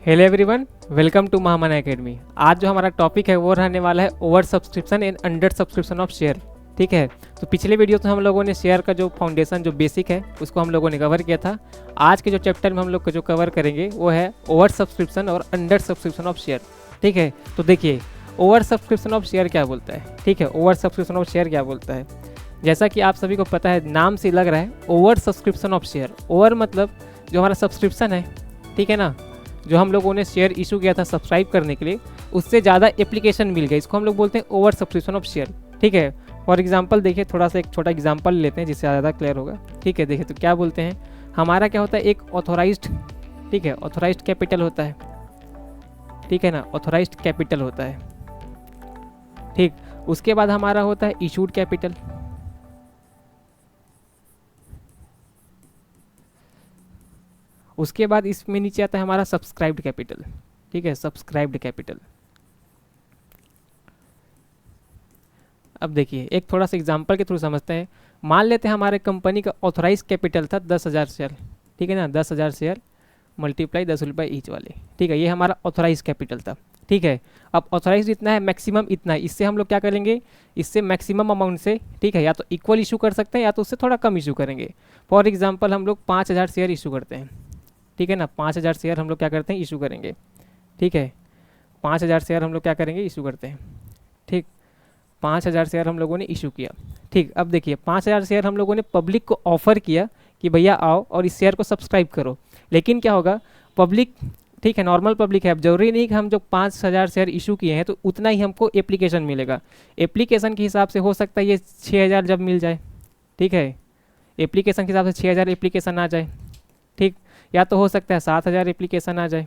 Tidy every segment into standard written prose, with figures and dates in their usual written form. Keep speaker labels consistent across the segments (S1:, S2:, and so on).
S1: Hello everyone, welcome to Mahamana academy. आज जो हमारा टॉपिक है वो रहने वाला है over subscription and under subscription of share. ठीक है, तो पिछले वीडियो में हम लोगों ने शेयर का जो फाउंडेशन जो बेसिक है उसको हम लोगों ने कवर किया था। आज के जो चैप्टर में हम लोग जो कवर करेंगे वो है ओवर सब्सक्रिप्शन और अंडर सब्सक्रिप्शन ऑफ शेयर। ठीक है, तो देखिए ओवर सब्सक्रिप्शन ऑफ शेयर क्या बोलता है। ठीक है, ओवर सब्सक्रिप्शन ऑफ शेयर क्या बोलता है, जैसा कि आप सभी को पता है नाम से लग रहा है over subscription of share. Over मतलब जो हमारा सब्सक्रिप्शन है, ठीक है ना, जो हम लोगों ने शेयर इशू किया था सब्सक्राइब करने के लिए, उससे ज़्यादा एप्लीकेशन मिल गया, इसको हम लोग बोलते हैं ओवर सब्सक्रिप्शन ऑफ शेयर। ठीक है, फॉर एग्जांपल देखिए, थोड़ा सा एक छोटा एग्जांपल लेते हैं जिससे ज़्यादा क्लियर होगा। ठीक है, देखिए तो क्या बोलते हैं, हमारा क्या होता है एक ऑथोराइज्ड, ठीक है, ऑथोराइज्ड कैपिटल होता है। ठीक है ना, ऑथोराइज्ड कैपिटल होता है। ठीक, उसके बाद हमारा होता है इशूड कैपिटल। उसके बाद इसमें नीचे आता है हमारा सब्सक्राइब्ड कैपिटल। ठीक है, सब्सक्राइब्ड कैपिटल। अब देखिए एक थोड़ा सा एग्जांपल के थ्रू समझते हैं। मान लेते हैं हमारे कंपनी का ऑथराइज कैपिटल था 10,000 शेयर। ठीक है ना, 10,000 शेयर मल्टीप्लाई 10 रुपये ईच वाले। ठीक है, ये हमारा ऑथराइज कैपिटल था। ठीक है, अब ऑथराइज इतना है, मैक्सिमम इतना है, इससे हम लोग क्या करेंगे, इससे मैक्सिमम अमाउंट से, ठीक है, या तो इक्वल इशू कर सकते हैं या तो उससे थोड़ा कम इशू करेंगे। फॉर एग्जाम्पल हम लोग 5,000 शेयर इशू करते हैं। ठीक है ना, 5,000 शेयर हम लोग क्या करते हैं, इशू करेंगे। ठीक है, 5,000 शेयर हम लोग क्या करेंगे, इशू करते हैं। ठीक, 5,000 शेयर हम लोगों ने इशू किया। ठीक, अब देखिए 5,000 शेयर हम लोगों ने पब्लिक को ऑफर किया कि भैया आओ और इस शेयर को सब्सक्राइब करो। लेकिन क्या होगा, पब्लिक, ठीक है, नॉर्मल पब्लिक है, अब जरूरी नहीं कि हम जो 5,000 शेयर इशू किए हैं तो उतना ही हमको एप्लीकेशन मिलेगा। एप्लीकेशन के हिसाब से हो सकता है ये 6,000 जब मिल जाए। ठीक है, एप्लीकेशन के हिसाब से 6,000 एप्लीकेशन आ जाए। ठीक, या तो हो सकता है 7,000 एप्लीकेशन आ जाए।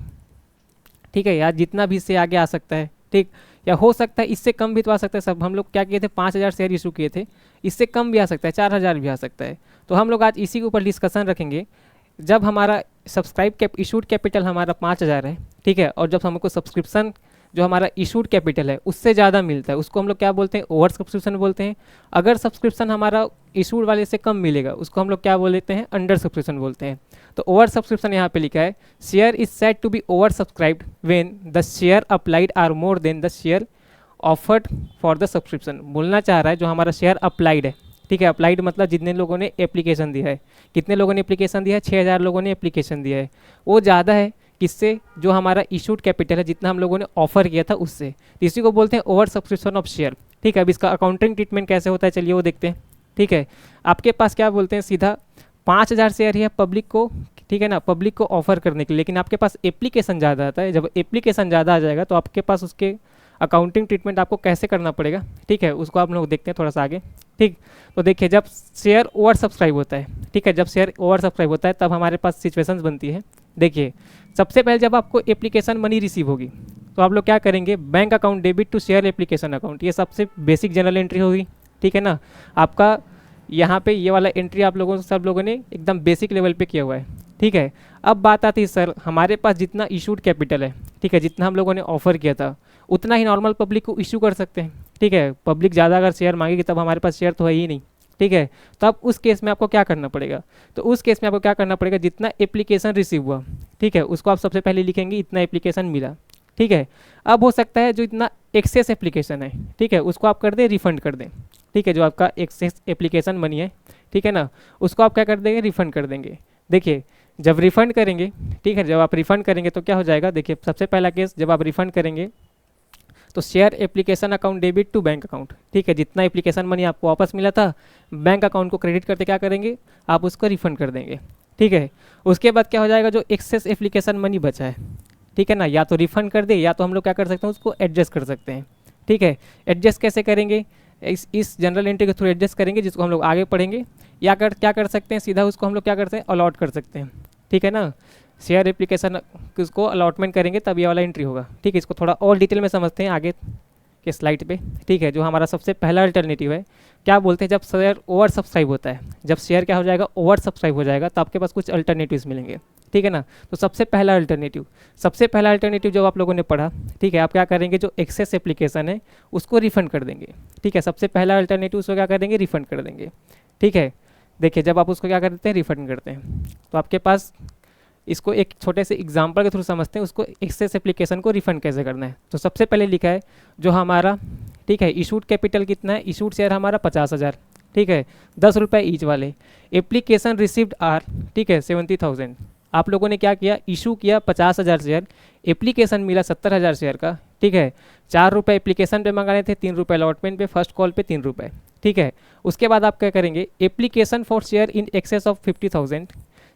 S1: ठीक है, या जितना भी इससे आगे आ सकता है। ठीक, या हो सकता है इससे कम भी तो आ सकता है। सब हम लोग क्या किए थे, 5,000 शेयर इशू किए थे, इससे कम भी आ सकता है, 4,000 भी आ सकता है। तो हम लोग आज इसी के ऊपर डिस्कशन रखेंगे। जब हमारा सब्सक्राइब इशूड कैपिटल हमारा 5,000 है, ठीक है, और जब हमको सब्सक्रिप्शन जो हमारा इशूड कैपिटल है उससे ज़्यादा मिलता है, उसको हम लोग क्या बोलते हैं, ओवर सब्सक्रिप्शन बोलते हैं। अगर सब्सक्रिप्शन हमारा इशूड वाले से कम मिलेगा उसको हम लोग क्या बोल देते हैं, अंडर सब्सक्रिप्शन बोलते हैं। तो ओवर सब्सक्रिप्शन यहाँ पे लिखा है, share is said to be over subscribed when the share applied are more than the share offered for the subscription. बोलना चाह रहा है जो हमारा शेयर अप्लाइड है, ठीक है, अप्लाइड मतलब जितने लोगों ने एप्लीकेशन दिया है। कितने लोगों ने एप्लीकेशन दिया है, 6,000 लोगों ने एप्लीकेशन दिया है। वो ज़्यादा है किससे, जो हमारा इशूड कैपिटल है, जितना हम लोगों ने ऑफर किया था उससे। तो इसी को बोलते हैं ओवर सब्सक्रिप्शन ऑफ शेयर। ठीक है, अब इसका अकाउंटिंग ट्रीटमेंट कैसे होता है चलिए वो देखते हैं। ठीक है, आपके पास क्या बोलते हैं, सीधा 5,000 शेयर ही है पब्लिक को, ठीक है ना, पब्लिक को ऑफर करने के लिए, लेकिन आपके पास एप्लीकेशन ज़्यादा आता है। जब एप्लीकेशन ज़्यादा आ जाएगा तो आपके पास उसके अकाउंटिंग ट्रीटमेंट आपको कैसे करना पड़ेगा। ठीक है, उसको आप लोग देखते हैं थोड़ा सा आगे। ठीक, तो देखिए जब शेयर ओवर सब्सक्राइब होता है, ठीक है, जब शेयर ओवर सब्सक्राइब होता है तब हमारे पास सिचुएशंस बनती है। देखिए सबसे पहले जब आपको एप्लीकेशन मनी रिसीव होगी तो आप लोग क्या करेंगे, bank account debit to share application account, ये सबसे बेसिक जनरल एंट्री होगी। ठीक है ना, आपका यहाँ पे ये वाला एंट्री आप लोगों सब लोगों ने एकदम बेसिक लेवल पे किया हुआ है। ठीक है, अब बात आती है सर हमारे पास जितना इशूड कैपिटल है, ठीक है, जितना हम लोगों ने ऑफर किया था उतना ही नॉर्मल पब्लिक को इशू कर सकते हैं। ठीक है, पब्लिक ज़्यादा अगर शेयर मांगेगी तब हमारे पास शेयर तो है ही नहीं। ठीक है, तब उस केस में आपको क्या करना पड़ेगा, तो उस केस में आपको क्या करना पड़ेगा, जितना एप्लीकेशन रिसीव हुआ, ठीक है, उसको आप सबसे पहले लिखेंगे इतना एप्लीकेशन मिला। ठीक है, अब हो सकता है जो इतना एक्सेस एप्लीकेशन है, ठीक है, उसको आप कर दें रिफंड कर दें। ठीक है, जो आपका एक्सेस एप्लीकेशन मनी है, ठीक है ना, उसको आप क्या कर देंगे, रिफंड कर देंगे। देखिए जब रिफंड करेंगे, ठीक है, जब आप रिफंड करेंगे तो क्या हो जाएगा, देखिए सबसे पहला केस जब आप रिफंड करेंगे तो share application account debit to bank account. ठीक है, जितना एप्लीकेशन मनी आपको वापस मिला था बैंक अकाउंट को क्रेडिट करते क्या करेंगे, आप उसको रिफंड कर देंगे। ठीक है, उसके बाद क्या हो जाएगा, जो एक्सेस एप्लीकेशन मनी बचा है, ठीक है ना, या तो रिफंड कर दे या तो हम लोग क्या कर सकते हैं, उसको एडजस्ट कर सकते हैं। ठीक है, एडजस्ट कैसे करेंगे, इस जनरल एंट्री के थ्रू एडजस्ट करेंगे जिसको हम लोग आगे पढ़ेंगे, या क्या कर सकते हैं, सीधा उसको हम लोग क्या करते हैं, अलॉट कर सकते हैं। ठीक है ना, शेयर एप्लीकेशन उसको अलॉटमेंट करेंगे तब ये वाला एंट्री होगा। ठीक है, इसको थोड़ा और डिटेल में समझते हैं आगे के स्लाइड पे। ठीक है, जो हमारा सबसे पहला अल्टरनेटिव है, क्या बोलते हैं, जब शेयर ओवर सब्सक्राइब होता है, जब शेयर क्या हो जाएगा, ओवर सब्सक्राइब हो जाएगा, तो आपके पास कुछ अल्टरनेटिव्स मिलेंगे। ठीक है ना, तो सबसे पहला अल्टरनेटिव जो आप लोगों ने पढ़ा, ठीक है, आप क्या करेंगे, जो एक्सेस एप्लीकेशन है उसको रिफंड कर देंगे। ठीक है, सबसे पहला अल्टरनेटिव उसको क्या कर देंगे, रिफंड कर देंगे। ठीक है, देखिए जब आप उसको क्या करते हैं, रिफंड करते हैं, तो आपके पास इसको एक छोटे से एग्जांपल के थ्रू समझते हैं, उसको एक्सेस एप्लीकेशन को रिफंड कैसे करना है। तो सबसे पहले लिखा है जो हमारा, ठीक है, इशूड कैपिटल कितना है, इशूड शेयर हमारा 50,000, ठीक है, 10 रुपये ईच वाले। एप्लीकेशन रिसीव्ड आर, ठीक है, 70,000। आप लोगों ने क्या किया, इशू किया 50,000 शेयर, एप्लीकेशन मिला 70,000 शेयर का, ठीक है। 4 रुपये एप्लीकेशन पे मंगाने थे, 3 रुपये अलॉटमेंट पे, फर्स्ट कॉल पे 3 रुपये, ठीक है। उसके बाद आप क्या करेंगे, application for share in excess of 50,000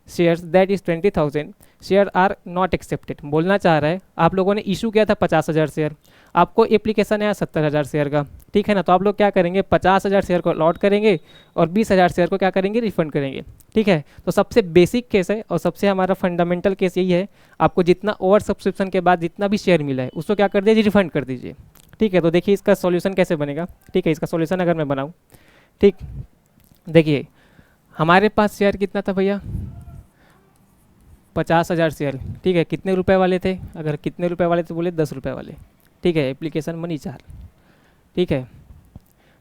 S1: shares that is 20,000 share are not accepted. बोलना चाह रहा है आप लोगों ने इशू किया था 50,000 शेयर, आपको एप्लीकेशन आया 70,000 शेयर का, ठीक है ना। तो आप लोग क्या करेंगे, 50,000 शेयर को अलॉट करेंगे और 20,000 शेयर को क्या करेंगे, रिफंड करेंगे, ठीक है। तो सबसे बेसिक केस है और सबसे हमारा फंडामेंटल केस यही है, आपको जितना ओवर सब्सक्रिप्शन के बाद जितना भी शेयर मिला है उसको क्या कर दीजिए, रिफंड कर दीजिए, ठीक है। तो देखिए इसका सॉल्यूशन कैसे बनेगा, ठीक है। इसका सॉल्यूशन अगर मैं बनाऊँ, ठीक, देखिए हमारे पास शेयर कितना था भैया, 50,000 शेयर, ठीक है। कितने रुपए वाले थे, अगर कितने रुपए वाले थे बोले 10 रुपये वाले, ठीक है। एप्लीकेशन मनी 4, ठीक है।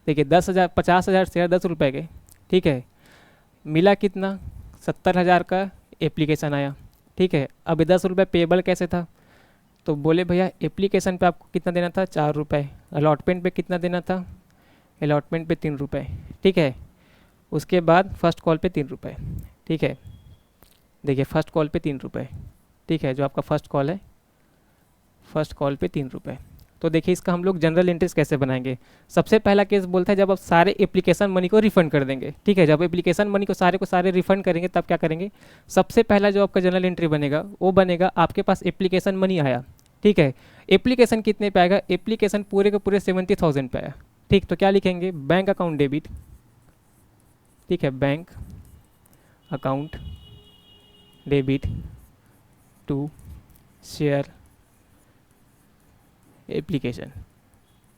S1: देखिए 50,000 शेयर 10 रुपये के, ठीक है। मिला कितना, 70,000 का एप्लीकेशन आया, ठीक है। अब 10 रुपये पेबल कैसे था, तो बोले भैया एप्लीकेशन पे आपको कितना देना था, 4 रुपये, अलॉटमेंट पे कितना देना था, अलॉटमेंट पे 3 रुपये, ठीक है। उसके बाद फर्स्ट कॉल पे 3 रुपये, ठीक है। देखिए फर्स्ट कॉल पे 3 रुपये, ठीक है, जो आपका फर्स्ट कॉल है, फर्स्ट कॉल पे 3 रुपये। तो देखिए इसका हम लोग जनरल इंटरेस्ट कैसे बनाएंगे। सबसे पहला केस बोलता है जब आप सारे एप्लीकेशन मनी को रिफंड कर देंगे, ठीक है। जब एप्लीकेशन मनी को सारे रिफंड करेंगे तब क्या करेंगे, सबसे पहला जो आपका जनरल एंट्री बनेगा वो बनेगा, आपके पास एप्लीकेशन मनी आया, ठीक है। एप्लीकेशन कितने पे आएगा, एप्लीकेशन पूरे के पूरे 70,000 पे आया, ठीक। तो क्या लिखेंगे, बैंक अकाउंट डेबिट, ठीक है, bank account debit to share application,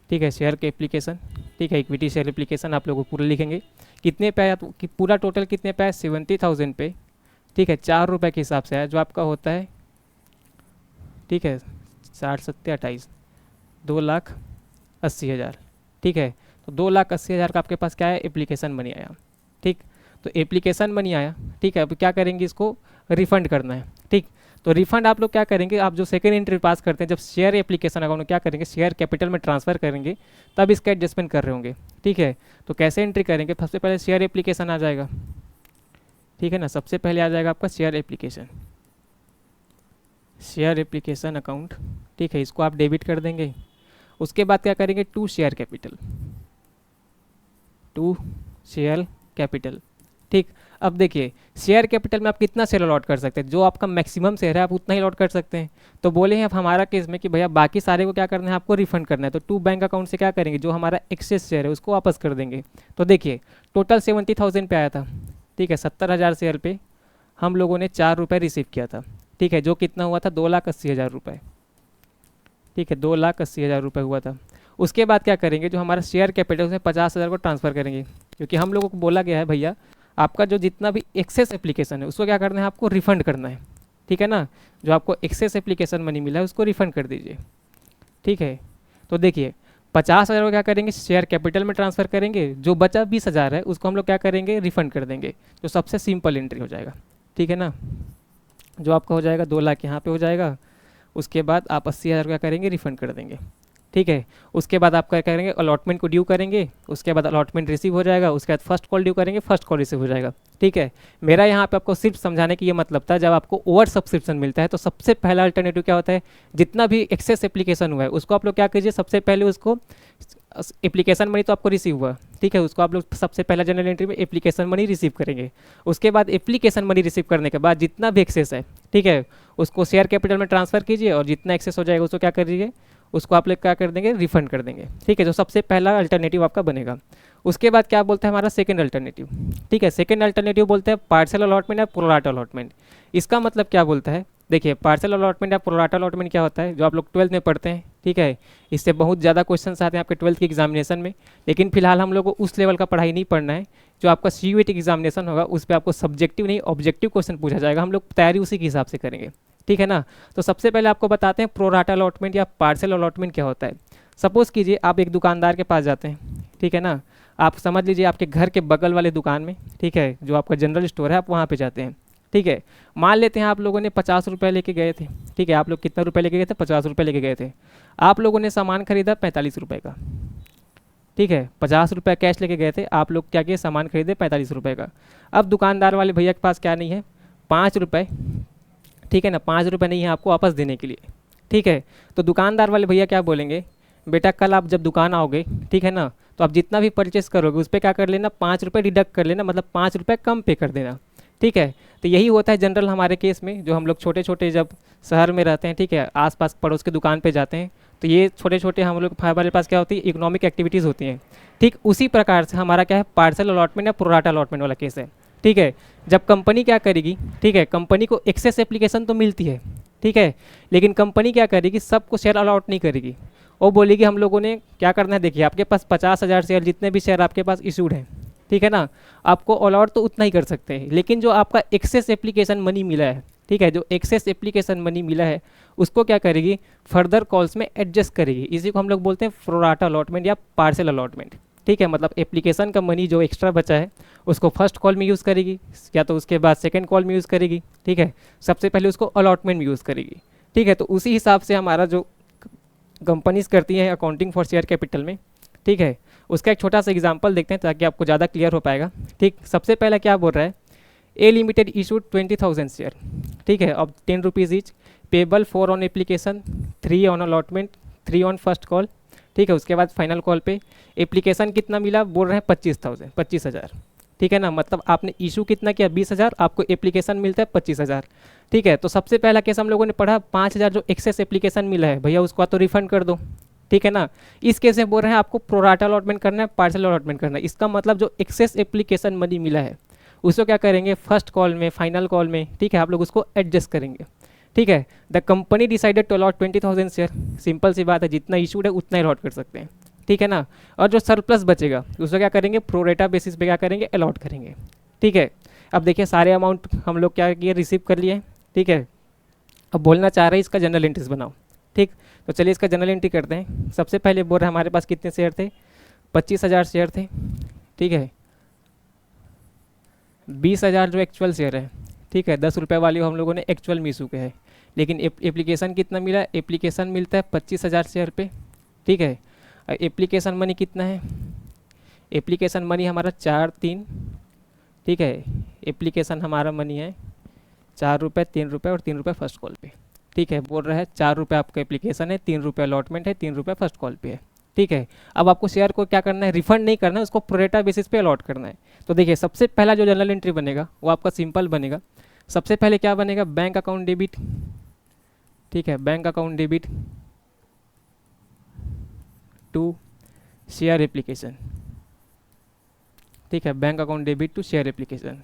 S1: ठीक है, शेयर के एप्लीकेशन, ठीक है, इक्विटी शेयर एप्लीकेशन आप लोगों को पूरा लिखेंगे। कितने पे आया, तो कि पूरा टोटल कितने पे आया, 70,000 पे, ठीक है। 4 रुपये के हिसाब से आया, जो आपका होता है, ठीक है, 60 सत्ते 28, 2,80,000, ठीक है। तो 2,80,000 का आपके पास क्या है, एप्लीकेशन मनी आया, ठीक। तो एप्लीकेशन मनी आया, ठीक है। अब क्या करेंगे, इसको रिफंड करना है, ठीक। तो रिफंड आप लोग क्या करेंगे, आप जो सेकेंड एंट्री पास करते हैं जब शेयर एप्लीकेशन अकाउंट में क्या करेंगे, शेयर कैपिटल में ट्रांसफर करेंगे तब इसका एडजस्टमेंट कर रहे होंगे, ठीक है। तो कैसे एंट्री करेंगे, सबसे पहले शेयर एप्लीकेशन आ जाएगा, ठीक है ना। सबसे पहले आ जाएगा आपका share application, share application account, ठीक है, इसको आप डेबिट कर देंगे। उसके बाद क्या करेंगे, to share capital, to share capital, ठीक। अब देखिए शेयर कैपिटल में आप कितना शेयर अलॉट कर सकते हैं, जो आपका मैक्सिमम शेयर है आप उतना ही अलॉट कर सकते हैं। तो बोले हैं अब हमारा केस में कि भैया बाकी सारे को क्या करना है, आपको रिफंड करना है। तो टू बैंक अकाउंट से क्या करेंगे, जो हमारा एक्सेस शेयर है उसको वापस कर देंगे। तो देखिए टोटल 70,000 पे आया था, ठीक है। 70,000 शेयर पे हम लोगों ने 4 रुपये रिसीव किया था, ठीक है, जो कितना हुआ था, 2,80,000 रुपये, ठीक है, 2,80,000 रुपये हुआ था। उसके बाद क्या करेंगे, जो हमारा शेयर कैपिटल उसमें 50,000 को ट्रांसफ़र करेंगे, क्योंकि हम लोगों को बोला गया है भैया आपका जो जितना भी एक्सेस एप्लीकेशन है उसको क्या करना है, आपको रिफंड करना है, ठीक है ना। जो आपको एक्सेस एप्लीकेशन मनी मिला है उसको रिफंड कर दीजिए, ठीक है। तो देखिए 50,000 को क्या करेंगे, शेयर कैपिटल में ट्रांसफ़र करेंगे, जो बचा 20,000 है उसको हम लोग क्या करेंगे, रिफंड कर देंगे। जो सबसे सिंपल एंट्री हो जाएगा, ठीक है ना। जो आपका हो जाएगा 2 लाख यहाँ पे हो जाएगा। उसके बाद आप 80,000 क्या करेंगे, रिफंड कर देंगे, ठीक है। उसके बाद आप क्या करेंगे, अलॉटमेंट को ड्यू करेंगे, उसके बाद अलॉटमेंट रिसीव हो जाएगा, उसके बाद फर्स्ट कॉल ड्यू करेंगे, फर्स्ट कॉल रिसीव हो जाएगा, ठीक है। मेरा यहाँ पे आपको सिर्फ समझाने की ये मतलब था, जब आपको ओवर सब्सक्रिप्शन मिलता है तो सबसे पहला अल्टरनेटिव क्या होता है, जितना भी एक्सेस एप्लीकेशन हुआ है उसको आप लोग क्या कीजिए, सबसे पहले उसको एप्लीकेशन मनी तो आपको रिसीव हुआ, ठीक है, उसको आप लोग सबसे पहला जनरल एंट्री में एप्लीकेशन मनी रिसीव करेंगे। उसके बाद एप्लीकेशन मनी रिसीव करने के बाद जितना भी एक्सेस है, ठीक है, उसको शेयर कैपिटल में ट्रांसफ़र कीजिए और जितना एक्सेस हो जाएगा उसको क्या करिए, उसको आप लोग क्या कर देंगे, रिफंड कर देंगे, ठीक है। जो सबसे पहला अल्टरनेटिव आपका बनेगा। उसके बाद क्या बोलता है हमारा सेकंड अल्टरनेटिव, ठीक है। सेकंड अल्टरनेटिव बोलते हैं पार्सल अलॉटमेंट या प्रोराटा अलॉटमेंट। इसका मतलब क्या बोलता है, देखिए पार्सल अलॉटमेंट या प्रोराटा अलॉटमेंट क्या होता है, जो आप लोग 12th में पढ़ते हैं, ठीक है। इससे बहुत ज़्यादा क्वेश्चन आते हैं आपके 12th के एग्जामिनेशन में, लेकिन फिलहाल हम लोग को उस लेवल का पढ़ाई नहीं पढ़ना है। जो आपका CUET एग्जामिनेशन होगा उस पर आपको सब्जेक्टिव नहीं ऑब्जेक्टिव क्वेश्चन पूछा जाएगा, हम लोग तैयारी उसी के हिसाब से करेंगे, ठीक है ना। तो सबसे पहले आपको बताते हैं प्रोराटा अलॉटमेंट या पार्सल अलॉटमेंट क्या होता है। सपोज़ कीजिए आप एक दुकानदार के पास जाते हैं, ठीक है ना। आप समझ लीजिए आपके घर के बगल वाले दुकान में, ठीक है, जो आपका जनरल स्टोर है आप वहाँ पे जाते हैं। ठीक है। मान लेते हैं आप लोगों ने 50 रुपये लेके गए थे, ठीक है, आप लोग कितना रुपये लेके गए थे, 50 रुपये लेके गए थे। आप लोगों ने सामान खरीदा 45 रुपये का, ठीक है, 50 रुपये कैश लेके गए थे, आप लोग क्या किए, सामान खरीदे 45 रुपये का। अब दुकानदार वाले भैया के पास क्या नहीं है, 5 रुपये, ठीक है ना, 5 रुपये नहीं है आपको वापस देने के लिए, ठीक है। तो दुकानदार वाले भैया क्या बोलेंगे, बेटा कल आप जब दुकान आओगे, ठीक है ना, तो आप जितना भी परचेस करोगे उस पर क्या कर लेना, 5 रुपये डिडक्ट कर लेना, मतलब 5 रुपये कम पे कर देना, ठीक है। तो यही होता है जनरल हमारे केस में, जो हम लोग छोटे छोटे जब शहर में रहते हैं, ठीक है, आसपास पड़ोस की दुकान पे जाते हैं, तो ये छोटे छोटे हम लोग हमारे पास क्या होती है, इकोनॉमिक एक्टिविटीज़ होती हैं। ठीक उसी प्रकार से हमारा क्या है, पार्सल अलॉटमेंट या प्रोराटा अलॉटमेंट वाला केस है, ठीक है। जब कंपनी क्या करेगी, ठीक है, कंपनी को एक्सेस एप्लीकेशन तो मिलती है, ठीक है, लेकिन कंपनी क्या करेगी, सबको शेयर अलॉट नहीं करेगी। वो बोलेगी हम लोगों ने क्या करना है, देखिए आपके पास 50,000 शेयर, जितने भी शेयर आपके पास इशूड हैं, ठीक है ना, आपको अलॉट तो उतना ही कर सकते हैं, लेकिन जो आपका एक्सेस एप्लीकेशन मनी मिला है, ठीक है, जो एक्सेस एप्लीकेशन मनी मिला है उसको क्या करेगी, फर्दर कॉल्स में एडजस्ट करेगी। इसी को हम लोग बोलते हैं प्रोराटा अलॉटमेंट या पार्सल अलॉटमेंट, ठीक है। मतलब एप्लीकेशन का मनी जो एक्स्ट्रा बचा है उसको फर्स्ट कॉल में यूज़ करेगी, या तो उसके बाद सेकेंड कॉल में यूज़ करेगी, ठीक है, सबसे पहले उसको अलॉटमेंट में यूज़ करेगी, ठीक है। तो उसी हिसाब से हमारा जो कंपनीज करती हैं अकाउंटिंग फॉर शेयर कैपिटल में, ठीक है, उसका एक छोटा सा एग्जांपल देखते हैं ताकि आपको ज़्यादा क्लियर हो पाएगा। ठीक, सबसे पहले क्या बोल रहा है, ए लिमिटेड इशूड 20,000 शेयर, ठीक है, अब 10 rupees each, payable 4 on application, 3 on allotment, 3 on first call, ठीक है। उसके बाद फाइनल कॉल पे एप्लीकेशन कितना मिला, बोल रहे हैं 25,000, ठीक है ना, मतलब आपने इशू कितना किया 20,000, आपको एप्लीकेशन मिलता है 25,000, ठीक है। तो सबसे पहला केस हम लोगों ने पढ़ा 5,000 जो एक्सेस एप्लीकेशन मिला है भैया उसको तो रिफंड कर दो, ठीक है ना। इस केस में बोल रहे हैं आपको प्रोराटा अलॉटमेंट करना है, पार्सल अलॉटमेंट करना है। इसका मतलब जो एक्सेस एप्लीकेशन मनी मिला है उसको क्या करेंगे, फर्स्ट कॉल में, फाइनल कॉल में, ठीक है, आप लोग उसको एडजस्ट करेंगे, ठीक है। The company decided to allot 20,000 share, simple सी बात है, जितना इशूड है उतना ही अलॉट कर सकते हैं, ठीक है ना। और जो सरप्लस बचेगा उसको क्या करेंगे, प्रोरेटा बेसिस पे क्या करेंगे, अलॉट करेंगे, ठीक है। अब देखिए सारे अमाउंट हम लोग क्या किए, रिसीव कर लिए, ठीक है। अब बोलना चाह रहे हैं इसका जनरल एंट्रीज बनाओ, ठीक। तो चलिए इसका जनरल एंट्री करते हैं। सबसे पहले बोल रहे हैं हमारे पास कितने शेयर थे, 25,000 शेयर थे, ठीक है। 20,000 जो एक्चुअल शेयर है, ठीक है, 10 रुपये वाली हम लोगों ने एक्चुअल में इशू के है, लेकिन एप्लीकेशन कितना मिला, एप्लीकेशन मिलता है 25,000 शेयर पे, ठीक है। एप्लीकेशन मनी कितना है, एप्लीकेशन मनी हमारा 4-3, ठीक है, एप्लीकेशन हमारा मनी है 4 रुपये, 3 रुपये और 3 रुपये फर्स्ट कॉल पे, ठीक है। बोल रहा है 4 रुपये आपका एप्लीकेशन है, 3 रुपये अलॉटमेंट है, 3 रुपये फर्स्ट कॉल पे है, ठीक है। अब आपको शेयर को क्या करना है, रिफंड नहीं करना है, उसको प्रोरेटा बेसिस पे अलॉट करना है। तो देखिए सबसे पहला जो जनरल एंट्री बनेगा वो आपका सिंपल बनेगा। सबसे पहले क्या बनेगा, बैंक अकाउंट डेबिट, ठीक है, bank account debit to share application, ठीक है, bank account debit to share application.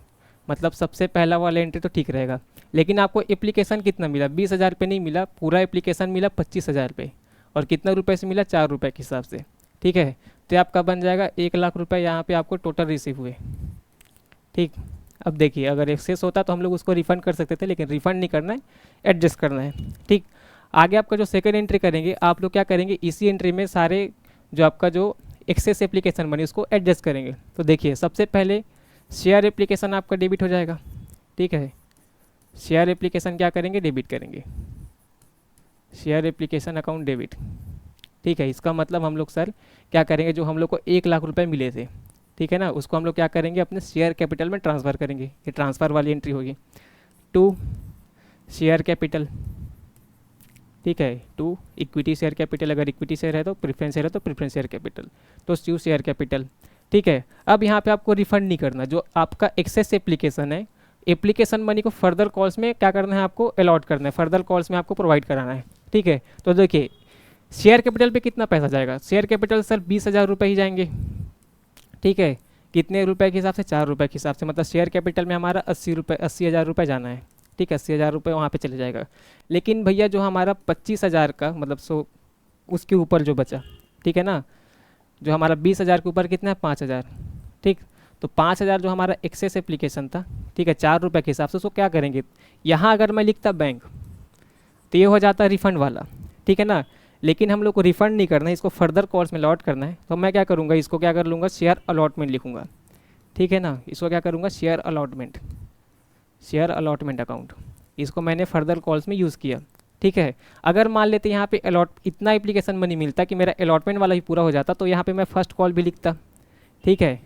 S1: मतलब सबसे पहला वाला एंट्री तो ठीक रहेगा, लेकिन आपको एप्लीकेशन कितना मिला, 20,000 पे नहीं मिला, पूरा एप्लीकेशन मिला 25,000 पे, और कितना रुपए से मिला, 4 रुपये के हिसाब से, ठीक है। तो आपका बन जाएगा 1,00,000 रुपये यहाँ पे आपको टोटल रिसीव हुए, ठीक। अब देखिए अगर एक्सेस होता तो हम लोग उसको रिफ़ंड कर सकते थे, लेकिन रिफ़ंड नहीं करना है, एडजस्ट करना है, ठीक। आगे आपका जो सेकेंड एंट्री करेंगे आप लोग क्या करेंगे, इसी एंट्री में सारे जो आपका जो एक्सेस एप्लीकेशन बनी उसको एडजस्ट करेंगे। तो देखिए सबसे पहले शेयर एप्लीकेशन आपका डेबिट हो जाएगा, ठीक है, शेयर एप्लीकेशन क्या करेंगे, डेबिट करेंगे, शेयर एप्लीकेशन अकाउंट डेबिट, ठीक है। इसका मतलब हम लोग सर क्या करेंगे, जो हम लोग को 1,00,000 रुपये मिले थे, ठीक है ना, उसको हम लोग क्या करेंगे, अपने शेयर कैपिटल में ट्रांसफ़र करेंगे। ये ट्रांसफ़र वाली एंट्री होगी टू शेयर कैपिटल, ठीक है, टू इक्विटी शेयर कैपिटल, अगर इक्विटी शेयर है तो प्रेफरेंस शेयर है तो प्रेफरेंस शेयर कैपिटल, तो टू शेयर कैपिटल, ठीक है। अब यहाँ पे आपको रिफंड नहीं करना, जो आपका एक्सेस एप्लीकेशन है, एप्लीकेशन मनी को फर्दर कॉल्स में क्या करना है, आपको अलॉट करना है, फर्दर कॉल्स में आपको प्रोवाइड कराना है, ठीक है। तो देखिए शेयर कैपिटल पे कितना पैसा जाएगा, शेयर कैपिटल सर 20,000 रुपये ही जाएंगे, ठीक है। कितने रुपए के हिसाब से, 4 रुपये के हिसाब से, मतलब शेयर कैपिटल में हमारा 80,000 रुपये जाना है, ठीक है, 80,000 रुपये वहाँ पे चले जाएगा। लेकिन भैया जो हमारा 25,000 का मतलब उसके ऊपर जो बचा, ठीक है ना, जो हमारा 20,000 के ऊपर कितना है, 5,000, ठीक। तो 5,000 जो हमारा एक्सेस एप्लीकेशन था, ठीक है, 4 रुपये के हिसाब से उसको क्या करेंगे, यहाँ अगर मैं लिखता बैंक तो ये हो जाता रिफ़ंड वाला, ठीक है ना। लेकिन हम लोग को रिफ़ंड नहीं करना है, इसको फर्दर कोर्स में अलॉट करना है, तो मैं क्या करूँगा, इसको क्या कर लूँगा, शेयर अलॉटमेंट लिखूँगा, ठीक है ना। इसको क्या करूँगा, share allotment, share allotment account, इसको मैंने फर्दर कॉल्स में यूज़ किया। ठीक है, अगर मान लेते यहाँ पे इतना एप्लीकेशन मनी मिलता कि मेरा अलॉटमेंट वाला भी पूरा हो जाता, तो यहाँ पे मैं फर्स्ट कॉल भी लिखता। ठीक है,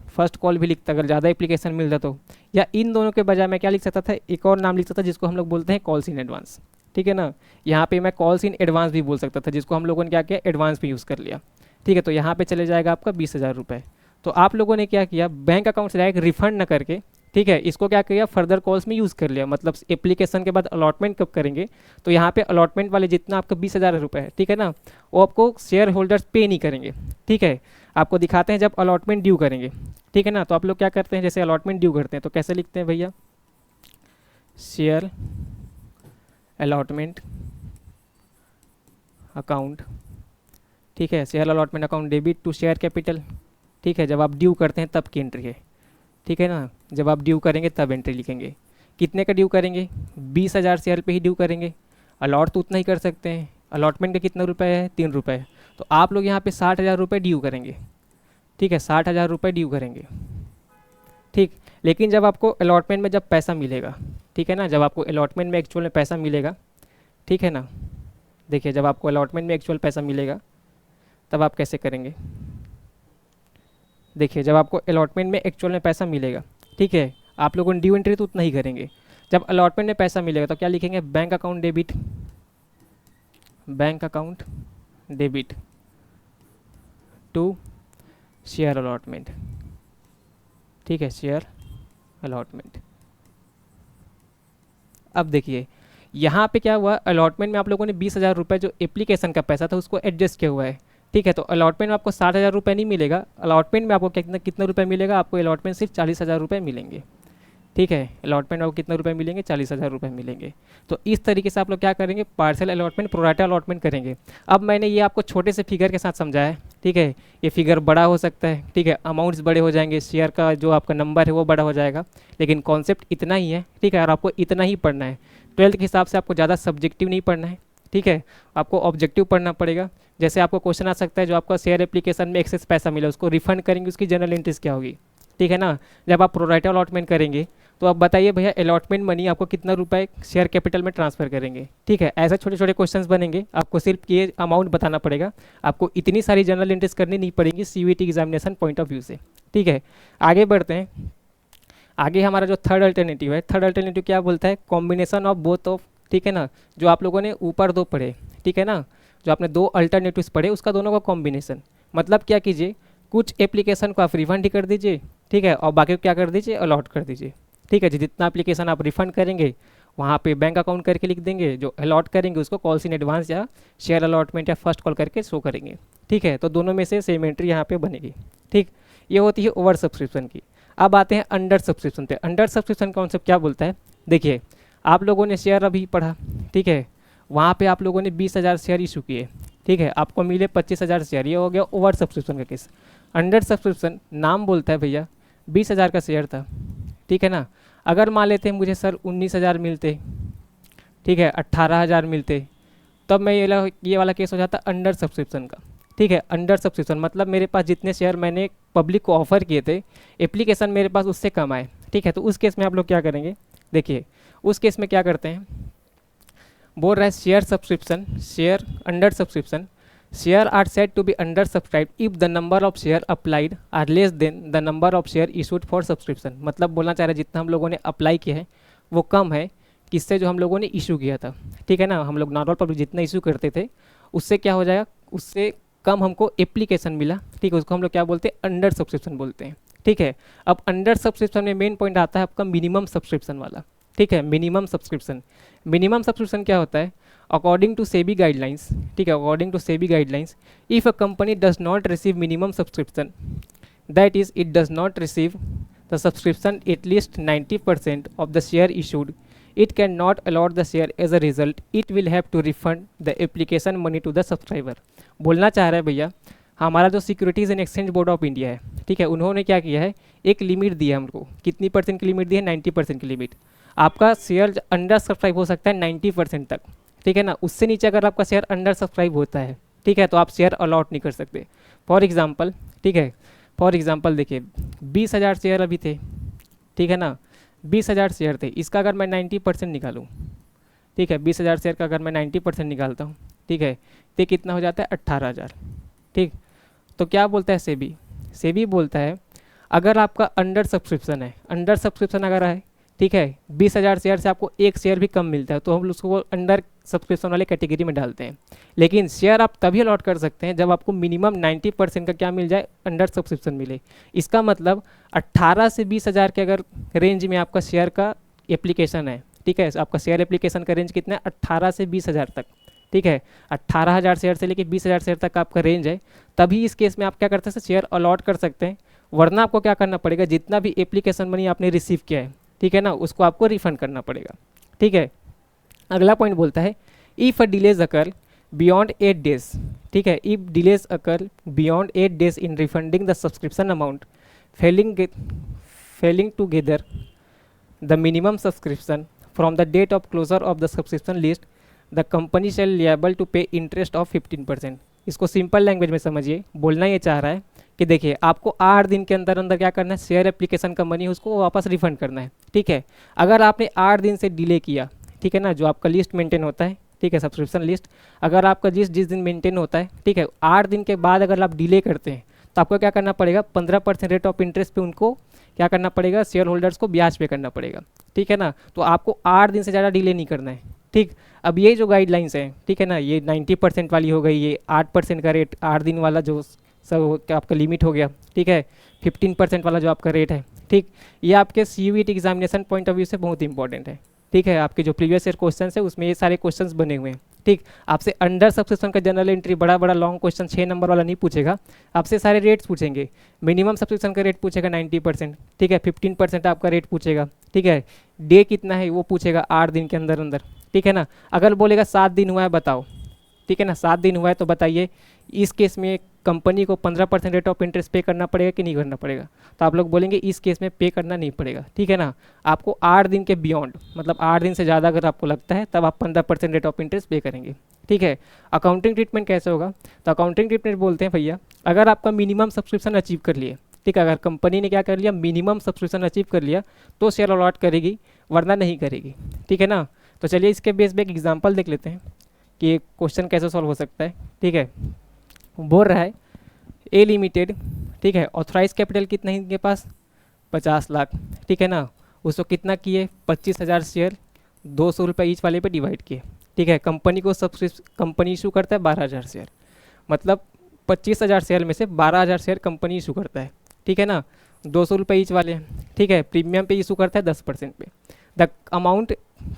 S1: फर्स्ट कॉल भी लिखता अगर ज़्यादा एप्लीकेशन मिलता तो, या इन दोनों के बजाय मैं क्या लिख सकता था, एक और नाम लिख सकता था जिसको हम लोग बोलते हैं कॉल्स इन एडवांस। ठीक है ना, यहाँ पे मैं कॉल्स इन एडवांस भी बोल सकता था, जिसको हम लोगों ने क्या किया, एडवांस भी यूज़ कर लिया। ठीक है, तो यहाँ पे चले जाएगा आपका 20,000 रुपये। तो आप लोगों ने क्या किया, बैंक अकाउंट से डायरेक्ट रिफंड न करके, ठीक है, इसको क्या किया, फर्दर कॉल्स में यूज़ कर लिया। मतलब एप्लीकेशन के बाद अलॉटमेंट कब करेंगे, तो यहाँ पे अलॉटमेंट वाले जितना आपका 20,000 रुपये है, ठीक है ना, वो आपको शेयर होल्डर्स पे नहीं करेंगे। ठीक है, आपको दिखाते हैं जब अलॉटमेंट ड्यू करेंगे। ठीक है ना, तो आप लोग क्या करते हैं, जैसे अलॉटमेंट ड्यू करते हैं तो कैसे लिखते हैं भैया, शेयर अलॉटमेंट अकाउंट। ठीक है, share allotment account debit to share capital. ठीक है, जब आप ड्यू करते हैं तब की एंट्री है। ठीक है ना, जब आप ड्यू करेंगे तब एंट्री लिखेंगे। कितने का ड्यू करेंगे, 20,000 शेयर पे ही ड्यू करेंगे। अलॉट तो उतना ही कर सकते हैं, अलॉटमेंट का कितना रुपये है, 3 रुपये, तो आप लोग यहाँ पे 60,000 रुपये ड्यू करेंगे। ठीक है, 60,000 रुपये ड्यू करेंगे। ठीक, लेकिन जब आपको अलॉटमेंट में जब पैसा मिलेगा, ठीक है ना, जब आपको अलॉटमेंट में एक्चुअल में पैसा मिलेगा, ठीक है ना, देखिए जब आपको अलॉटमेंट में एक्चुअल पैसा मिलेगा तब आप कैसे करेंगे। देखिए जब आपको अलॉटमेंट में एक्चुअल में पैसा मिलेगा, ठीक है, आप लोगों ने ड्यू एंट्री तो उतना ही करेंगे। जब अलॉटमेंट में पैसा मिलेगा तो क्या लिखेंगे, bank account debit, bank account debit to share allotment. ठीक है, शेयर अलॉटमेंट। अब देखिए यहाँ पे क्या हुआ, अलॉटमेंट में आप लोगों ने 20,000 रुपये जो एप्लीकेशन का पैसा था उसको एडजस्ट किया हुआ है। ठीक है, तो अलॉटमेंट में आपको 60,000 रुपये नहीं मिलेगा, अलॉटमेंट में आपको कितना कितना रुपये मिलेगा, आपको अलॉटमेंट सिर्फ 40,000 रुपये मिलेंगे। ठीक है, अलॉटमेंट में आपको कितने रुपये मिलेंगे, 40,000 रुपये मिलेंगे। तो इस तरीके से आप लोग क्या करेंगे, पार्सल अलॉटमेंट, प्रोराटा अलॉटमेंट करेंगे। अब मैंने ये आपको छोटे से फिगर के साथ समझाया है। ठीक है, ये फिगर बड़ा हो सकता है, ठीक है, अमाउंट्स बड़े हो जाएंगे, शेयर का जो आपका नंबर है वो बड़ा हो जाएगा, लेकिन कॉन्सेप्ट इतना ही है। ठीक है, और आपको इतना ही पढ़ना है। 12th के हिसाब से आपको ज़्यादा सब्जेक्टिव नहीं पढ़ना है। ठीक है, आपको ऑब्जेक्टिव पढ़ना पड़ेगा। जैसे आपको क्वेश्चन आ सकता है, जो आपका शेयर एप्लीकेशन में एक्सेस पैसा मिला उसको रिफंड करेंगे, उसकी जनरल एंट्रीज क्या होगी। ठीक है ना, जब आप प्रोराटा अलॉटमेंट करेंगे तो आप बताइए भैया अलॉटमेंट मनी आपको कितना रुपए शेयर कैपिटल में ट्रांसफ़र करेंगे। ठीक है, ऐसे छोटे छोटे क्वेश्चंस बनेंगे, आपको सिर्फ ये अमाउंट बताना पड़ेगा, आपको इतनी सारी जनरल एंट्रीज करनी नहीं पड़ेंगी CUET examination point of view से। ठीक है, आगे बढ़ते हैं। आगे हमारा जो थर्ड अल्टरनेटिव है, थर्ड अल्टरनेटिव क्या बोलता है, कॉम्बिनेशन ऑफ बोथ ऑफ। ठीक है ना, जो आप लोगों ने ऊपर दो पढ़े, ठीक है ना, जो आपने दो अल्टरनेटिव्स पढ़े उसका दोनों का कॉम्बिनेशन। मतलब क्या कीजिए, कुछ एप्लीकेशन को आप रिफंड ही कर दीजिए, ठीक है, और बाकी को क्या कर दीजिए, अलॉट कर दीजिए। ठीक है, जितना एप्लीकेशन आप रिफंड करेंगे वहाँ पे बैंक अकाउंट करके लिख देंगे, जो अलॉट करेंगे उसको कॉल्स इन एडवांस या शेयर अलॉटमेंट या फर्स्ट कॉल करके शो करेंगे। ठीक है, तो दोनों में से सेम एंट्री यहाँ पे बनेगी। ठीक, ये होती है ओवर सब्सक्रिप्शन की। अब आते हैं अंडर सब्सक्रिप्शन पे। अंडर सब्सक्रिप्शन कॉन्सेप्ट क्या बोलता है, देखिए आप लोगों ने शेयर अभी पढ़ा, ठीक है, वहाँ पे आप लोगों ने 20,000 शेयर इशू किए, ठीक है, आपको मिले 25,000 शेयर, ये हो गया ओवर सब्सक्रिप्शन का केस। अंडर सब्सक्रिप्शन नाम बोलता है भैया 20,000 का शेयर था, ठीक है ना, अगर मान लेते हैं मुझे सर 19,000 मिलते, ठीक है, 18,000 मिलते, तब मैं ये वाला केस हो जाता अंडर सब्सक्रिप्शन का। ठीक है, अंडर सब्सक्रिप्शन मतलब मेरे पास जितने शेयर मैंने पब्लिक को ऑफर किए थे, एप्लीकेशन मेरे पास उससे कम आए। ठीक है, तो उस केस में आप लोग क्या करेंगे, देखिए उस केस में क्या करते हैं, बोल रहा है share subscription, share under subscription, share are said to be under subscribe if the number of share applied are less than the number of share issued for subscription. मतलब बोलना चाह रहे जितना हम लोगों ने अप्लाई किया है वो कम है किससे, जो हम लोगों ने इशू किया था। ठीक है ना, हम लोग नॉर्मल पब्लिक जितना इशू करते थे उससे क्या हो जाएगा, उससे कम हमको एप्लीकेशन मिला। ठीक है, उसको हम लोग क्या बोलते हैं, अंडर सब्सक्रिप्शन बोलते हैं। ठीक है, अब अंडर सब्सक्रिप्शन में मेन पॉइंट आता है आपका मिनिमम सब्सक्रिप्शन वाला। ठीक है, मिनिमम सब्सक्रिप्शन, मिनिमम सब्सक्रिप्शन क्या होता है, अकॉर्डिंग टू सेबी गाइडलाइंस, ठीक है, according to SEBI guidelines if a company does not receive minimum subscription, that is it does not receive the subscription at least 90% of the share issued, it cannot allot the share, as a result it will have to refund the application money to the subscriber। बोलना चाह रहा है भैया हमारा जो securities and exchange board of India है, ठीक है, उन्होंने क्या किया है, एक लिमिट दी है हमको, कितनी % की लिमिट दी है, 90% की लिमिट। आपका शेयर अंडर सब्सक्राइब हो सकता है 90% तक, ठीक है ना, उससे नीचे अगर आपका शेयर अंडर सब्सक्राइब होता है, ठीक है, तो आप शेयर अलॉट नहीं कर सकते। फॉर एग्जाम्पल, ठीक है, फॉर एग्जाम्पल देखिए 20,000 शेयर अभी थे, ठीक है ना, 20,000 शेयर थे, इसका अगर मैं 90% निकालूँ, ठीक है, 20,000 शेयर का अगर मैं 90% निकालता हूँ, ठीक है, तो कितना हो जाता है 18,000। ठीक, तो क्या बोलता है सेबी, सेबी बोलता है अगर आपका अंडर सब्सक्रिप्शन है, अंडर सब्सक्रिप्शन अगर है, ठीक है, 20,000 शेयर से आपको एक शेयर भी कम मिलता है तो हम उसको अंडर सब्सक्रिप्शन वाले कैटेगरी में डालते हैं। लेकिन शेयर आप तभी अलॉट कर सकते हैं जब आपको मिनिमम 90% का क्या मिल जाए, अंडर सब्सक्रिप्शन मिले। इसका मतलब 18 से 20,000 के अगर रेंज में आपका शेयर का एप्लीकेशन है, ठीक है, आपका शेयर एप्लीकेशन का रेंज कितना है, 18 से 20,000 तक, ठीक है, 18,000 शेयर से लेकर 20,000 शेयर तक आपका रेंज है, तभी इस केस में आप क्या करते हैं, शेयर अलॉट कर सकते हैं। वरना आपको क्या करना पड़ेगा, जितना भी एप्लीकेशन मनी आपने रिसीव किया है, ठीक है ना, उसको आपको रिफंड करना पड़ेगा। ठीक है, अगला पॉइंट बोलता है if a delays occur beyond 8 days, ठीक है, if delays occur beyond 8 days in refunding the subscription amount failing together the minimum subscription from the date of closure of the subscription list the company shall liable to pay interest of 15%। इसको simple language में समझिए, बोलना ये चाह रहा है कि देखिए आपको 8 दिन के अंदर अंदर क्या करना है, शेयर एप्लीकेशन का मनी उसको वापस रिफंड करना है। ठीक है, अगर आपने 8 दिन से डिले किया, ठीक है ना, जो आपका लिस्ट मेंटेन होता है, ठीक है, सब्सक्रिप्शन लिस्ट, अगर आपका जिस दिन मेंटेन होता है, ठीक है, 8 दिन के बाद अगर आप डिले करते हैं तो आपको क्या करना पड़ेगा, 15% रेट ऑफ इंटरेस्ट पे उनको क्या करना पड़ेगा, शेयर होल्डर्स को ब्याज पे करना पड़ेगा। ठीक है ना, तो आपको 8 दिन से ज़्यादा डिले नहीं करना है। ठीक, अब ये जो गाइडलाइंस है, ठीक है ना, ये 90% वाली हो गई, ये 8% का रेट 8 दिन वाला जो सब आपका लिमिट हो गया, ठीक है, 15% वाला जो आपका रेट है, ठीक, ये आपके CUET examination point of view से बहुत इंपॉर्टेंट है। ठीक है, आपके जो प्रीवियस ईयर क्वेश्चन है उसमें ये सारे क्वेश्चंस बने हुए हैं। ठीक, आपसे अंडर सब्सक्रिप्शन का जनरल एंट्री बड़ा बड़ा लॉन्ग क्वेश्चन 6 नंबर वाला नहीं पूछेगा, आपसे सारे रेट्स पूछेंगे। मिनिमम सब्सक्रिप्शन का रेट पूछेगा 90%, ठीक है, 15% आपका रेट पूछेगा, ठीक है, डे कितना है वो पूछेगा 8 दिन के अंदर अंदर, ठीक है ना। अगर बोलेगा 7 दिन हुआ है बताओ, ठीक है ना, 7 दिन हुआ है तो बताइए इस केस में कंपनी को 15% रेट ऑफ इंटरेस्ट पे करना पड़ेगा कि नहीं करना पड़ेगा, तो आप लोग बोलेंगे इस केस में पे करना नहीं पड़ेगा। ठीक है ना, आपको 8 दिन के बियॉन्ड, मतलब 8 दिन से ज़्यादा अगर आपको लगता है तब आप 15% रेट ऑफ इंटरेस्ट पे करेंगे। ठीक है, अकाउंटिंग ट्रीटमेंट कैसे होगा, तो अकाउंटिंग ट्रीटमेंट बोलते हैं भैया अगर आपका मिनिमम सब्सक्रिप्शन अचीव कर लिए, ठीक है, अगर कंपनी ने क्या कर लिया, मिनिमम सब्सक्रिप्शन अचीव कर लिया तो शेयर अलॉट करेगी, वरना नहीं करेगी। ठीक है ना, तो चलिए इसके बेस पे एक एग्जांपल देख लेते हैं कि ये क्वेश्चन कैसे सॉल्व हो सकता है। ठीक है, बोल रहा है ए लिमिटेड, ठीक है, ऑथराइज कैपिटल कितना है इनके पास, 50 लाख, ठीक है ना, उसको कितना किए, 25,000 शेयर 200 रुपये ईच वाले पे डिवाइड किए। ठीक है, कंपनी को कंपनी इशू करता है 12,000 शेयर, मतलब 25,000 शेयर में से 12,000 शेयर कंपनी इशू करता है। ठीक है ना, 200 रुपये ईच वाले, ठीक है, प्रीमियम पे इशू करता है 10% पे। The amount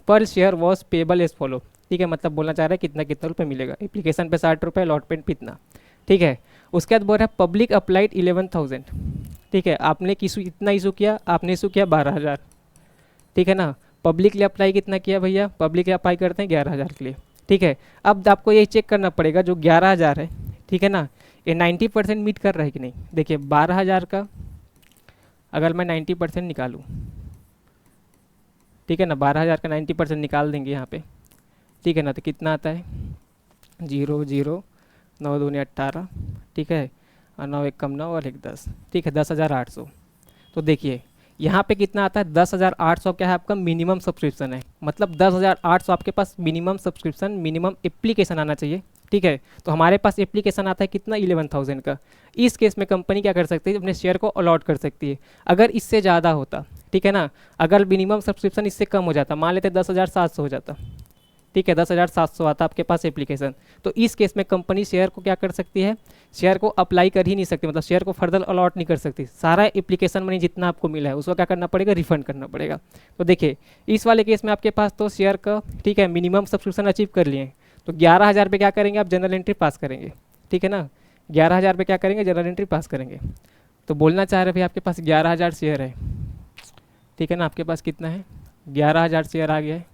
S1: per share was payable as follow, ठीक है, मतलब बोलना चाह रहा है कितना कितना रुपये मिलेगा, एप्लीकेशन पे 60 रुपये, अलॉटमेंट पे इतना। ठीक है, उसके बाद बोल रहा है पब्लिक अप्लाइड 11,000, ठीक है, आपने इतना इशू किया, आपने इशू किया 12,000, ठीक है ना, पब्लिक लिए अप्लाई कितना किया भैया, पब्लिक लिए अप्लाई करते हैं 11,000 के लिए। ठीक है, अब आपको ये चेक करना पड़ेगा जो 11,000 है, ठीक है ना, ये 90% मीट कर रहा है कि नहीं। देखिए 12,000 का अगर मैं 90% निकालूँ, ठीक है ना, 12,000 का 90% निकाल देंगे यहाँ पे, ठीक है ना, तो कितना आता है 0 0 9 दूनी 18, ठीक है, और 9 एक कम 9 और 1 10, ठीक है, 10,800। तो देखिए यहाँ पे कितना आता है 10,800, क्या है आपका मिनिमम सब्सक्रिप्शन है, मतलब 10,800 आपके पास मिनिमम सब्सक्रिप्शन, मिनिमम एप्लीकेशन आना चाहिए। ठीक है, तो हमारे पास एप्लीकेशन आता है कितना 11,000 का। इस केस में कंपनी क्या कर सकती है, अपने शेयर को अलॉट कर सकती है। अगर इससे ज़्यादा होता, ठीक है ना, अगर मिनिमम सब्सक्रिप्शन इससे कम हो जाता, मान लेते 10,700 हो जाता, ठीक है, 10,700 आता आपके पास एप्लीकेशन, तो इस केस में कंपनी शेयर को क्या कर सकती है, शेयर को अप्लाई कर ही नहीं सकती, मतलब शेयर को फर्दर अलॉट नहीं कर सकती। सारा एप्लीकेशन मनी जितना आपको मिला है उसको क्या करना पड़ेगा, रिफंड करना पड़ेगा। तो देखिए इस वाले केस में आपके पास तो शेयर का, ठीक है, मिनिमम सब्सक्रिप्शन अचीव कर लिए, तो 11,000 पे क्या करेंगे आप, जनरल एंट्री पास करेंगे। ठीक है ना, 11,000 पे क्या करेंगे, जनरल एंट्री पास करेंगे। तो बोलना चाह रहे भाई आपके पास 11,000 शेयर है, ठीक है ना, आपके पास कितना है 11,000 शेयर आ गया है,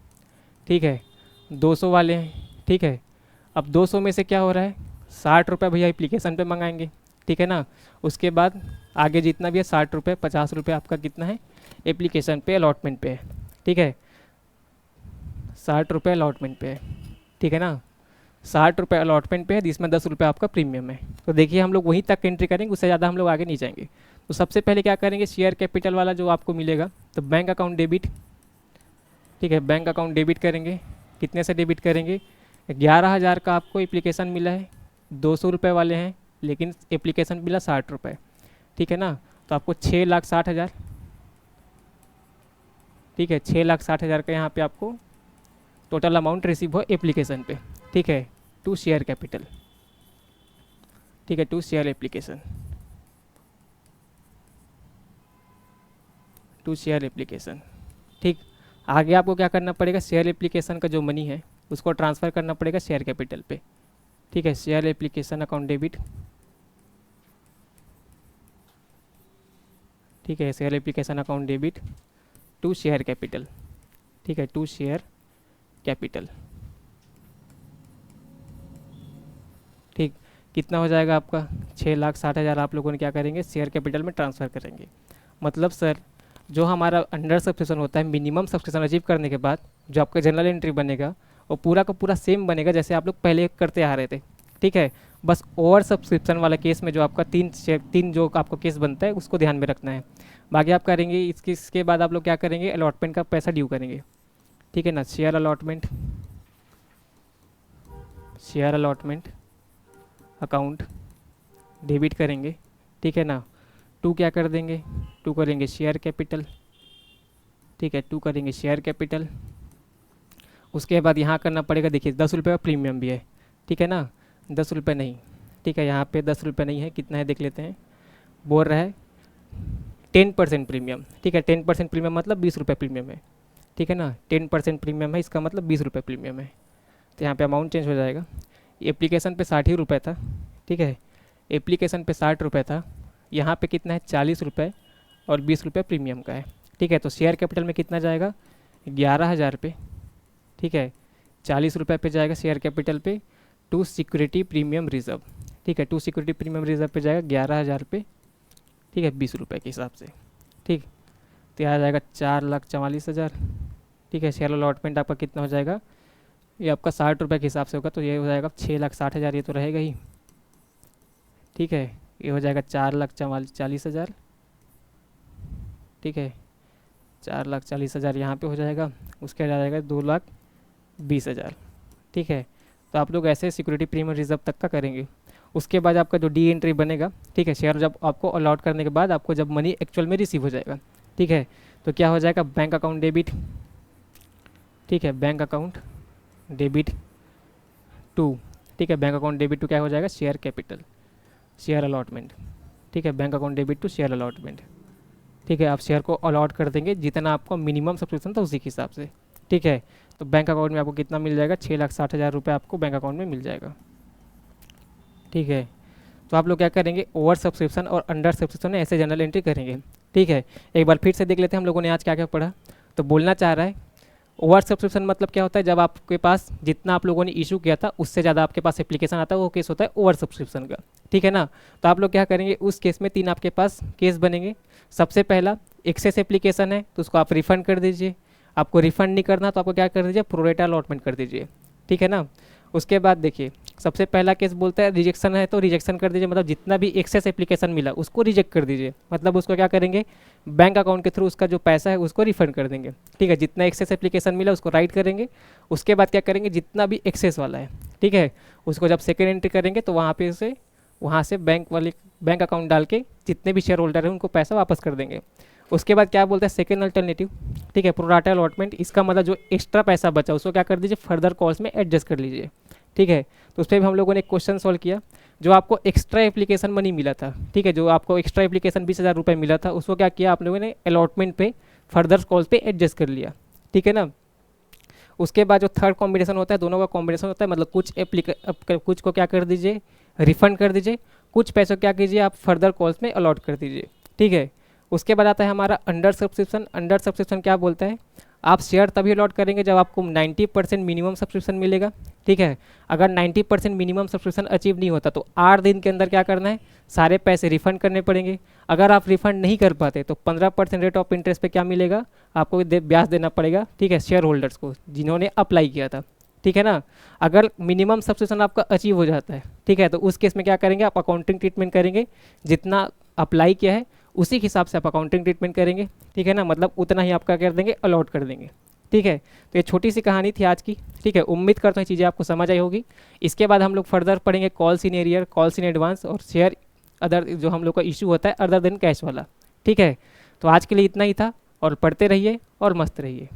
S1: ठीक है, 200 वाले हैं, ठीक है, अब 200 में से क्या हो रहा है 60 रुपये भैया एप्लीकेशन पे मंगाएंगे, ठीक है ना, उसके बाद आगे जितना भी है 60 रुपये 50 रुपये आपका कितना है एप्लीकेशन पे, अलॉटमेंट पे है, ठीक है, 60 रुपये अलॉटमेंट पे है, ठीक है ना, 60 रुपये अलॉटमेंट पे है, जिसमें 10 रुपये आपका प्रीमियम है। तो देखिए हम लोग वहीं तक एंट्री करेंगे, उससे ज़्यादा हम लोग आगे नहीं जाएंगे। तो सबसे पहले क्या करेंगे, शेयर कैपिटल वाला जो आपको मिलेगा, तो बैंक अकाउंट डेबिट, ठीक है, बैंक अकाउंट डेबिट करेंगे। कितने से डेबिट करेंगे, 11,000 का आपको एप्लीकेशन मिला है, 200 रुपये वाले हैं, लेकिन एप्लीकेशन मिला 60 रुपये, ठीक है ना। तो आपको 6,60,000, ठीक है, 6,60,000 का यहाँ पे आपको टोटल अमाउंट रिसीव हो एप्लीकेशन पे, ठीक है, टू शेयर कैपिटल, ठीक है, to share application, to share application, ठीक। आगे आपको क्या करना पड़ेगा, शेयर एप्लीकेशन का जो मनी है उसको ट्रांसफ़र करना पड़ेगा शेयर कैपिटल पे, ठीक है। शेयर एप्लीकेशन अकाउंट डेबिट, ठीक है, share application account debit to share capital, ठीक है, टू शेयर कैपिटल, ठीक। कितना हो जाएगा आपका, 6,60,000 आप लोगों ने क्या करेंगे, शेयर कैपिटल में ट्रांसफ़र करेंगे। मतलब सर जो हमारा अंडर सब्सक्रिप्शन होता है, मिनिमम सब्सक्रिप्शन अचीव करने के बाद जो आपका जनरल एंट्री बनेगा वो पूरा का पूरा सेम बनेगा जैसे आप लोग पहले करते आ रहे थे, ठीक है। बस ओवर सब्सक्रिप्शन वाला केस में जो आपका तीन जो आपको केस बनता है उसको ध्यान में रखना है। बाकी आप करेंगे इसके बाद आप लोग क्या करेंगे, अलॉटमेंट का पैसा ड्यू करेंगे, ठीक है ना। Share allotment, share allotment account debit करेंगे, ठीक है ना। टू क्या कर देंगे, टू करेंगे शेयर कैपिटल, ठीक है, टू करेंगे शेयर कैपिटल। उसके बाद यहाँ करना पड़ेगा, देखिए 10 रुपये का प्रीमियम भी है, ठीक है ना, 10 रुपये नहीं, ठीक है, यहाँ पे 10 रुपये नहीं है, कितना है देख लेते हैं। बोल रहा है 10% प्रीमियम, ठीक है, 10% प्रीमियम मतलब 20 रुपये प्रीमियम है, ठीक है ना, 10% प्रीमियम है, इसका मतलब 20 रुपये प्रीमियम है। तो यहाँ पे अमाउंट चेंज हो जाएगा। एप्लीकेशन पे 60 ही रुपये था, ठीक है, एप्लीकेशन पे 60 रुपये था, यहाँ पे कितना है 40 रुपये और 20 रुपये प्रीमियम का है, ठीक है। तो शेयर कैपिटल में कितना जाएगा, 11,000 पे, ठीक है, 40 रुपये पे जाएगा शेयर कैपिटल पे टू सिक्योरिटी प्रीमियम रिजर्व, ठीक है, टू सिक्योरिटी प्रीमियम रिजर्व पे जाएगा 11,000 पे, ठीक है, 20 रुपये के हिसाब से, ठीक। तो यहाँ जाएगा 4,44,000, ठीक है। शेयर अलॉटमेंट आपका कितना हो जाएगा, ये आपका 60 रुपये के हिसाब से होगा तो ये हो जाएगा 6,60,000, ये तो रहेगा ही, ठीक है। ये हो जाएगा 4,40,000, ठीक है, 4,40,000 यहाँ पे हो जाएगा। उसके बाद आ जाएगा 2,20,000, ठीक है। तो आप लोग ऐसे सिक्योरिटी प्रीमियम रिजर्व तक का करेंगे। उसके बाद आपका जो डी एंट्री बनेगा, ठीक है, शेयर जब आपको अलॉट करने के बाद आपको जब मनी एक्चुअल में रिसीव हो जाएगा, ठीक है, तो क्या हो जाएगा, बैंक अकाउंट डेबिट, ठीक है, बैंक अकाउंट डेबिट टू, ठीक है, बैंक अकाउंट डेबिट टू क्या हो जाएगा, शेयर कैपिटल, शेयर अलॉटमेंट, ठीक है, bank account debit to share allotment, ठीक है। आप शेयर को अलॉट कर देंगे जितना आपको मिनिमम सब्सक्रिप्शन था उसी के हिसाब से, ठीक है। तो बैंक अकाउंट में आपको कितना मिल जाएगा, 6,60,000 रुपये आपको बैंक अकाउंट में मिल जाएगा, ठीक है। तो आप लोग क्या करेंगे, ओवर सब्सक्रिप्शन और अंडर सब्सक्रिप्शन में ऐसे जनरल एंट्री करेंगे, ठीक है। एक बार फिर से देख लेते हैं हम लोगों ने आज क्या क्या पढ़ा। तो बोलना चाह रहा है ओवर सब्सक्रिप्शन मतलब क्या होता है, जब आपके पास जितना आप लोगों ने इशू किया था उससे ज़्यादा आपके पास एप्लीकेशन आता है, वो केस होता है ओवर सब्सक्रिप्शन का, ठीक है ना। तो आप लोग क्या करेंगे, उस केस में 3 आपके पास केस बनेंगे। सबसे पहला एक्सेस एप्लीकेशन है तो उसको आप रिफ़ंड कर दीजिए, आपको रिफ़ंड नहीं करना तो आपको क्या कर दीजिए, प्रोरेटा अलॉटमेंट कर दीजिए, ठीक है ना। उसके बाद देखिए सबसे पहला केस बोलता है रिजेक्शन है तो रिजेक्शन कर दीजिए, मतलब जितना भी एक्सेस एप्लीकेशन मिला उसको रिजेक्ट कर दीजिए, मतलब उसको क्या करेंगे, बैंक अकाउंट के थ्रू उसका जो पैसा है उसको रिफंड कर देंगे, ठीक है। जितना एक्सेस एप्लीकेशन मिला उसको राइट करेंगे। उसके बाद क्या करेंगे, जितना भी एक्सेस वाला है, ठीक है, उसको जब सेकेंड एंट्री करेंगे तो वहाँ से बैंक अकाउंट डाल के जितने भी शेयर होल्डर हैं उनको पैसा वापस कर देंगे। उसके बाद क्या बोलते हैं, सेकेंड अल्टरनेटिव, ठीक है, प्रोराटा अलॉटमेंट। इसका मतलब जो एक्स्ट्रा पैसा बचा उसको क्या कर दीजिए, फर्दर कॉल्स में एडजस्ट कर लीजिए, ठीक है। तो उस पर भी हम लोगों ने एक क्वेश्चन सॉल्व किया, जो आपको एक्स्ट्रा एप्लीकेशन मनी मिला था, ठीक है, जो आपको एक्स्ट्रा एप्लीकेशन 20,000 रुपये मिला था उसको क्या किया आप लोगों ने, अलॉटमेंट पे फर्दर कॉल्स पे एडजस्ट कर लिया, ठीक है ना। उसके बाद जो थर्ड कॉम्बिनेशन होता है, दोनों का कॉम्बिनेशन होता है, मतलब कुछ को क्या कर दीजिए, रिफंड कर दीजिए, कुछ पैसों क्या कीजिए आप फर्दर कॉल्स में अलॉट कर दीजिए, ठीक है। उसके बाद आता है हमारा अंडर सब्सक्रिप्शन। अंडर सब्सक्रिप्शन क्या बोलता है, आप शेयर तभी अलॉट करेंगे जब आपको 90% मिनिमम सब्सक्रिप्शन मिलेगा, ठीक है। अगर 90% मिनिमम सब्सक्रिप्शन अचीव नहीं होता तो 8 दिन के अंदर क्या करना है, सारे पैसे रिफंड करने पड़ेंगे। अगर आप रिफंड नहीं कर पाते तो 15% रेट ऑफ इंटरेस्ट पे क्या मिलेगा, आपको ब्याज देना पड़ेगा, ठीक है, शेयर होल्डर्स को जिन्होंने अप्लाई किया था, ठीक है ना। अगर मिनिमम सब्सक्रिप्शन आपका अचीव हो जाता है, ठीक है, तो उस केस में क्या करेंगे, आप अकाउंटिंग ट्रीटमेंट करेंगे, जितना अप्लाई किया है उसी के हिसाब से आप अकाउंटिंग ट्रीटमेंट करेंगे, ठीक है ना, मतलब उतना ही आपका कर देंगे, अलॉट कर देंगे, ठीक है। तो ये छोटी सी कहानी थी आज की, ठीक है। उम्मीद करता हूँ चीज़ें आपको समझ आई होगी। इसके बाद हम लोग फर्दर पढ़ेंगे calls in arrear, calls in advance और शेयर अदर, जो हम लोग का इशू होता है अदर देन कैश वाला, ठीक है। तो आज के लिए इतना ही था, और पढ़ते रहिए और मस्त रहिए।